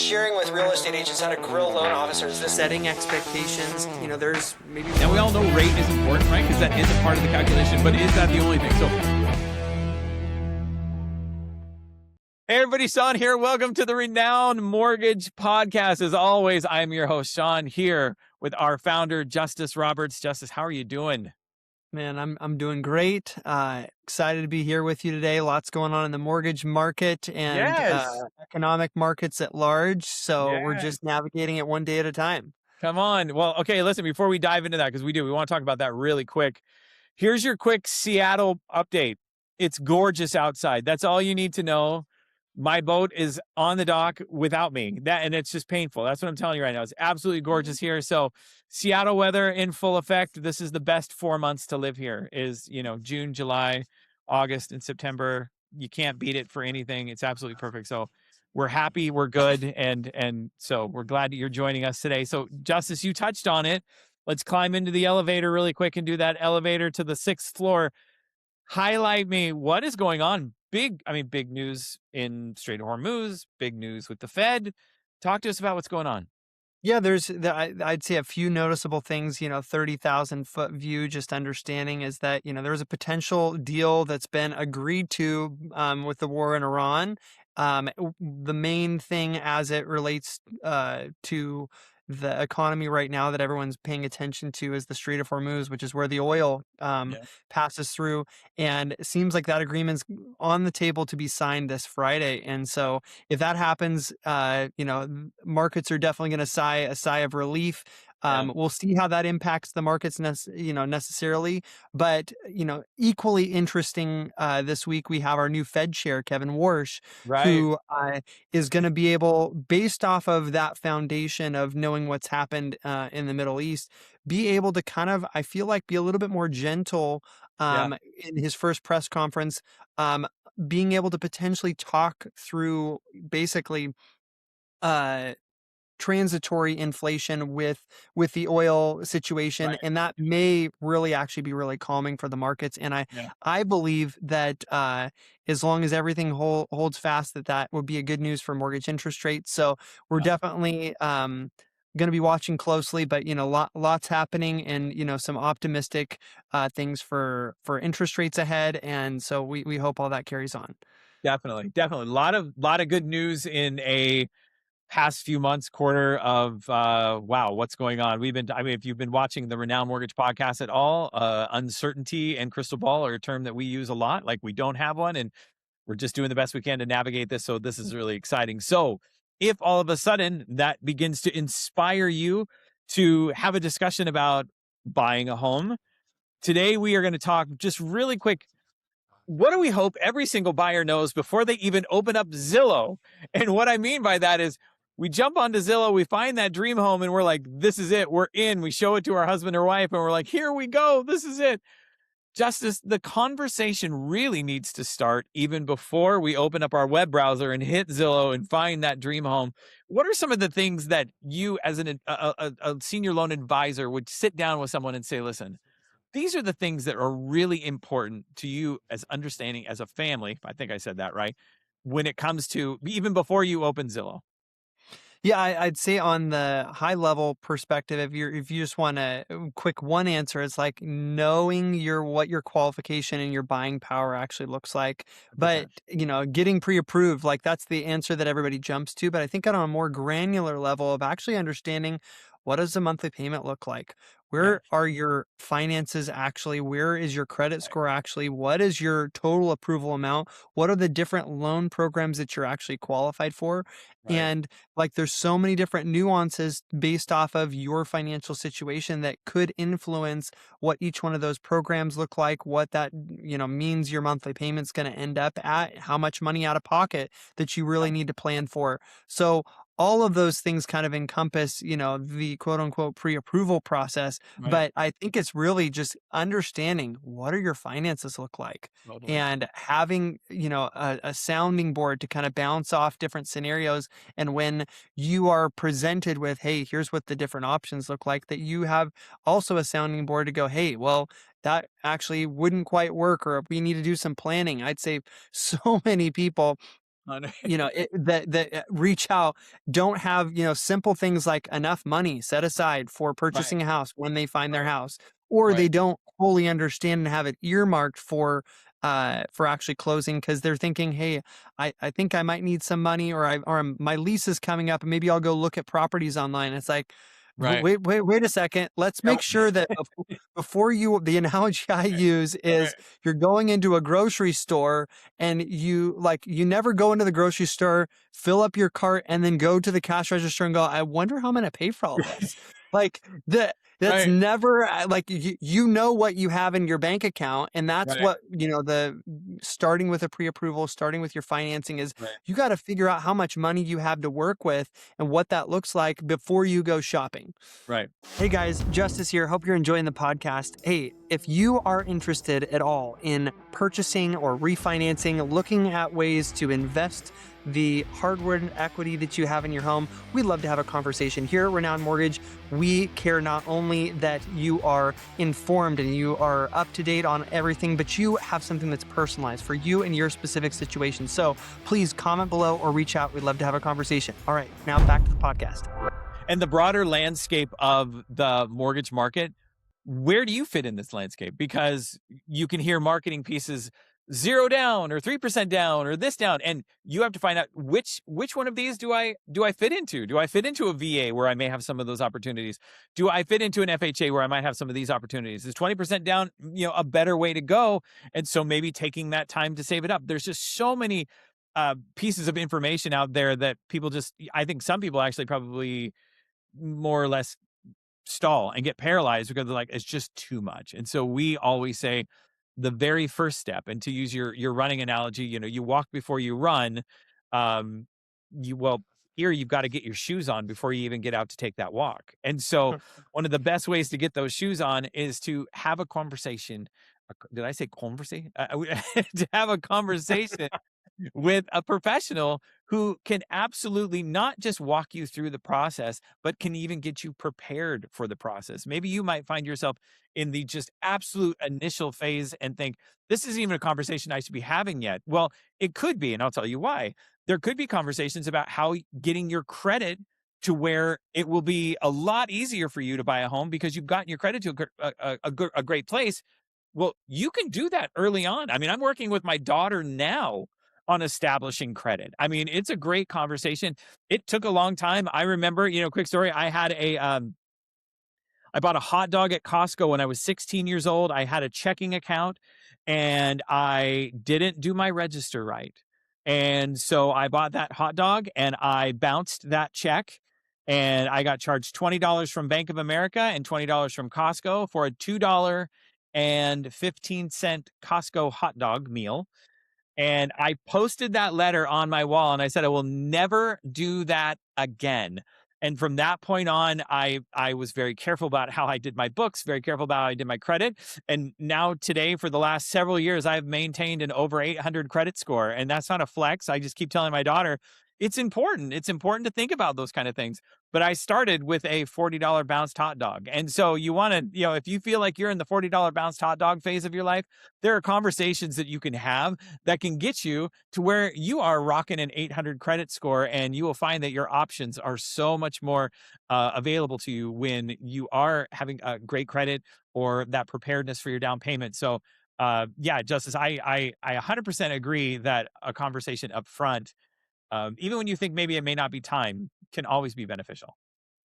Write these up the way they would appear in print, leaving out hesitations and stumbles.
sharing with real estate agents how to grow loan officers. This setting expectations, there's maybe. And we all know rate is important, right? Because that is a part of the calculation, but is that the only thing? So, hey everybody, Sean here. Welcome to the Renown Mortgage Podcast. As always, I'm your host, Sean, here with our founder, Justice Roberts. Justice, how are you doing? Man, I'm doing great. Excited to be here with you today. Lots going on in the mortgage market and economic markets at large. So we're just navigating it one day at a time. Come on. Well, okay, listen, before we dive into that, because we want to talk about that really quick. Here's your quick Seattle update. It's gorgeous outside. That's all you need to know. My boat is on the dock without me. And it's just painful. That's what I'm telling you right now. It's absolutely gorgeous here. So Seattle weather in full effect. This is the best 4 months to live here is, June, July, August, and September. You can't beat it for anything. It's absolutely perfect. So we're happy. We're good. And so we're glad that you're joining us today. So Justice, you touched on it. Let's climb into the elevator really quick and do that elevator to the 6th floor. Highlight me. What is going on? Big news in Strait of Hormuz, big news with the Fed. Talk to us about what's going on. Yeah, I'd say a few noticeable things, 30,000 foot view, just understanding is that, there was a potential deal that's been agreed to with the war in Iran. The main thing as it relates to the economy right now that everyone's paying attention to is the Strait of Hormuz, which is where the oil passes through. And it seems like that agreement's on the table to be signed this Friday. And so if that happens, markets are definitely going to sigh a sigh of relief. We'll see how that impacts the markets, necessarily. But, equally interesting, this week, we have our new Fed chair, Kevin Warsh, who is going to be able, based off of that foundation of knowing what's happened in the Middle East, be able to kind of, I feel like, be a little bit more gentle in his first press conference, being able to potentially talk through basically transitory inflation with the oil situation, and that may really actually be really calming for the markets. And I believe that as long as everything holds fast, that would be a good news for mortgage interest rates. So we're definitely going to be watching closely, but lots happening, and some optimistic things for interest rates ahead. And so we hope all that carries on. Definitely a lot of good news in a past few months, quarter of what's going on. If you've been watching the Renown Mortgage Podcast at all, uncertainty and crystal ball are a term that we use a lot. Like, we don't have one, and we're just doing the best we can to navigate this. So this is really exciting. So if all of a sudden that begins to inspire you to have a discussion about buying a home, today we are going to talk just really quick. What do we hope every single buyer knows before they even open up Zillow? And what I mean by that is, we jump onto Zillow, we find that dream home, and we're like, this is it. We're in. We show it to our husband or wife, and we're like, here we go. This is it. Justice, the conversation really needs to start even before we open up our web browser and hit Zillow and find that dream home. What are some of the things that you, as a senior loan advisor, would sit down with someone and say, listen, these are the things that are really important to you as understanding as a family, I think I said that right, when it comes to even before you open Zillow? Yeah, I'd say on the high level perspective, if you just want a quick one answer, it's like knowing what your qualification and your buying power actually looks like. But, getting pre-approved, like, that's the answer that everybody jumps to. But I think on a more granular level of actually understanding, what does a monthly payment look like? Where are your finances actually? Where is your credit score actually? What is your total approval amount? What are the different loan programs that you're actually qualified for? And there's so many different nuances based off of your financial situation that could influence what each one of those programs look like, what that, means your monthly payment's going to end up at, how much money out of pocket that you really need to plan for. So all of those things kind of encompass, the quote unquote pre-approval process. But I think it's really just understanding, what are your finances look like, and having, a sounding board to kind of bounce off different scenarios. And when you are presented with, hey, here's what the different options look like, that you have also a sounding board to go, hey, well, that actually wouldn't quite work, or we need to do some planning. I'd say so many people that reach out, don't have, simple things like enough money set aside for Right, purchasing a house when they find their right, house, or right, they don't fully understand and have it earmarked for actually closing because they're thinking, hey, I think I might need some money, my lease is coming up and maybe I'll go look at properties online. It's like, right. wait a second. Let's Yeah, make sure that before the analogy I use is right, you're going into a grocery store and you never go into the grocery store, fill up your cart, and then go to the cash register and go, I wonder how I'm gonna pay for all this. Like that's right, never like you know what you have in your bank account, and that's right, what the starting with a pre-approval, starting with your financing is right, you got to figure out how much money you have to work with and what that looks like before you go shopping. right. Hey guys, Justice here. Hope you're enjoying the podcast. Hey, if you are interested at all in purchasing or refinancing, looking at ways to invest the hard-earned equity that you have in your home, we'd love to have a conversation. Here at Renown Mortgage, we care not only that you are informed and you are up to date on everything, but you have something that's personalized for you and your specific situation. So please comment below or reach out. We'd love to have a conversation. All right, now back to the podcast. And the broader landscape of the mortgage market, where do you fit in this landscape? Because you can hear marketing pieces 0 down or 3% down or this down, and you have to find out which one of these do I fit into? Do I fit into a VA where I may have some of those opportunities? Do I fit into an FHA where I might have some of these opportunities? Is 20% down, a better way to go? And so maybe taking that time to save it up. There's just so many pieces of information out there that people just, I think some people actually probably more or less stall and get paralyzed because they're like, it's just too much. And so we always say the very first step, and to use your running analogy, you walk before you run. Um, well, here you've got to get your shoes on before you even get out to take that walk. And so one of the best ways to get those shoes on is to have a conversation. Did I say conversation? To have a conversation with a professional who can absolutely not just walk you through the process, but can even get you prepared for the process. Maybe you might find yourself in the just absolute initial phase and think, this isn't even a conversation I should be having yet. Well, it could be, and I'll tell you why. There could be conversations about how getting your credit to where it will be a lot easier for you to buy a home because you've gotten your credit to a great place. Well, you can do that early on. I mean, I'm working with my daughter now on establishing credit. I mean, it's a great conversation. It took a long time. I remember, quick story. I bought a hot dog at Costco when I was 16 years old. I had a checking account and I didn't do my register right. And so I bought that hot dog and I bounced that check and I got charged $20 from Bank of America and $20 from Costco for a $2.15 Costco hot dog meal. And I posted that letter on my wall and I said, I will never do that again. And from that point on, I was very careful about how I did my books, very careful about how I did my credit. And now today, for the last several years, I've maintained an over 800 credit score. And that's not a flex. I just keep telling my daughter, it's important. It's important to think about those kind of things. But I started with a $40 bounced hot dog. And so you want to, if you feel like you're in the $40 bounced hot dog phase of your life, there are conversations that you can have that can get you to where you are rocking an 800 credit score, and you will find that your options are so much more available to you when you are having a great credit or that preparedness for your down payment. So, yeah, Justice, I 100% agree that a conversation up front, even when you think maybe it may not be time, can always be beneficial.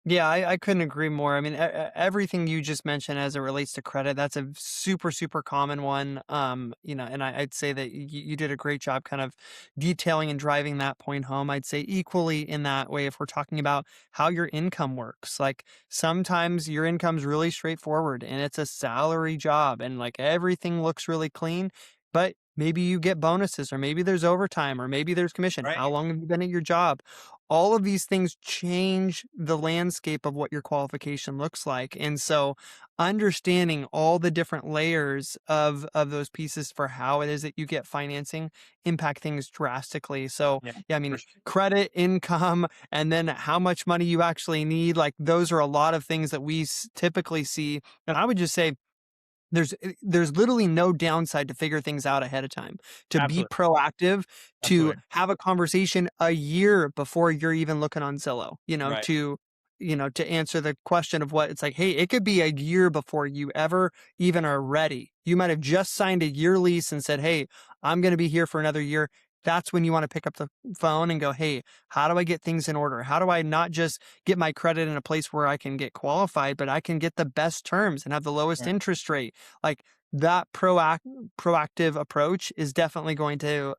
Yeah, I couldn't agree more. I mean, everything you just mentioned as it relates to credit, that's a super, super common one. And I'd say that you did a great job kind of detailing and driving that point home. I'd say equally in that way, if we're talking about how your income works, like sometimes your income's really straightforward and it's a salary job and like everything looks really clean, but maybe you get bonuses or maybe there's overtime or maybe there's commission. Right. How long have you been at your job? All of these things change the landscape of what your qualification looks like. And so understanding all the different layers of those pieces for how it is that you get financing impact things drastically. So Yeah, yeah, I for mean, sure. credit, income, and then how much money you actually need, like those are a lot of things that we typically see. And I would just say there's literally no downside to figure things out ahead of time, to be Absolutely. proactive, to Absolutely. have a conversation a year before you're even looking on Zillow, Right. to answer the question of what it's like, hey, it could be a year before you ever even are ready. You might have just signed a year lease and said, hey, I'm going to be here for another year. That's when you want to pick up the phone and go, hey, how do I get things in order? How do I not just get my credit in a place where I can get qualified, but I can get the best terms and have the lowest Right. interest rate? Like that proactive approach is definitely going to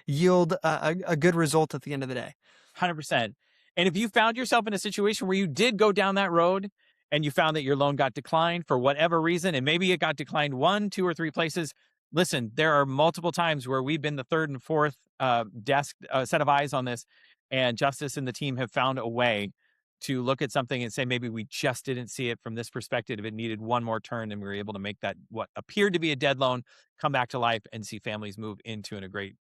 yield a good result at the end of the day. 100%. And if you found yourself in a situation where you did go down that road and you found that your loan got declined for whatever reason, and maybe it got declined one, two, or three places, listen, there are multiple times where we've been the third and fourth desk set of eyes on this, and Justice and the team have found a way to look at something and say, maybe we just didn't see it from this perspective. It needed one more turn, and we were able to make that what appeared to be a dead loan come back to life and see families move into a great,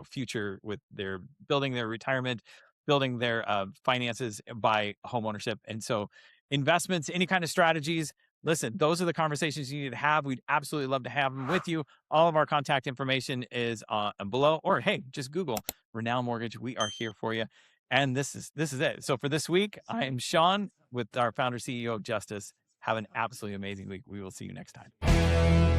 future with their building their retirement, building their finances by homeownership. And so, investments, any kind of strategies, listen, those are the conversations you need to have. We'd absolutely love to have them with you. All of our contact information is below, or hey, just Google Renown Mortgage. We are here for you. And this is it. So for this week, I am Sean with our founder CEO of Justice. Have an absolutely amazing week. We will see you next time.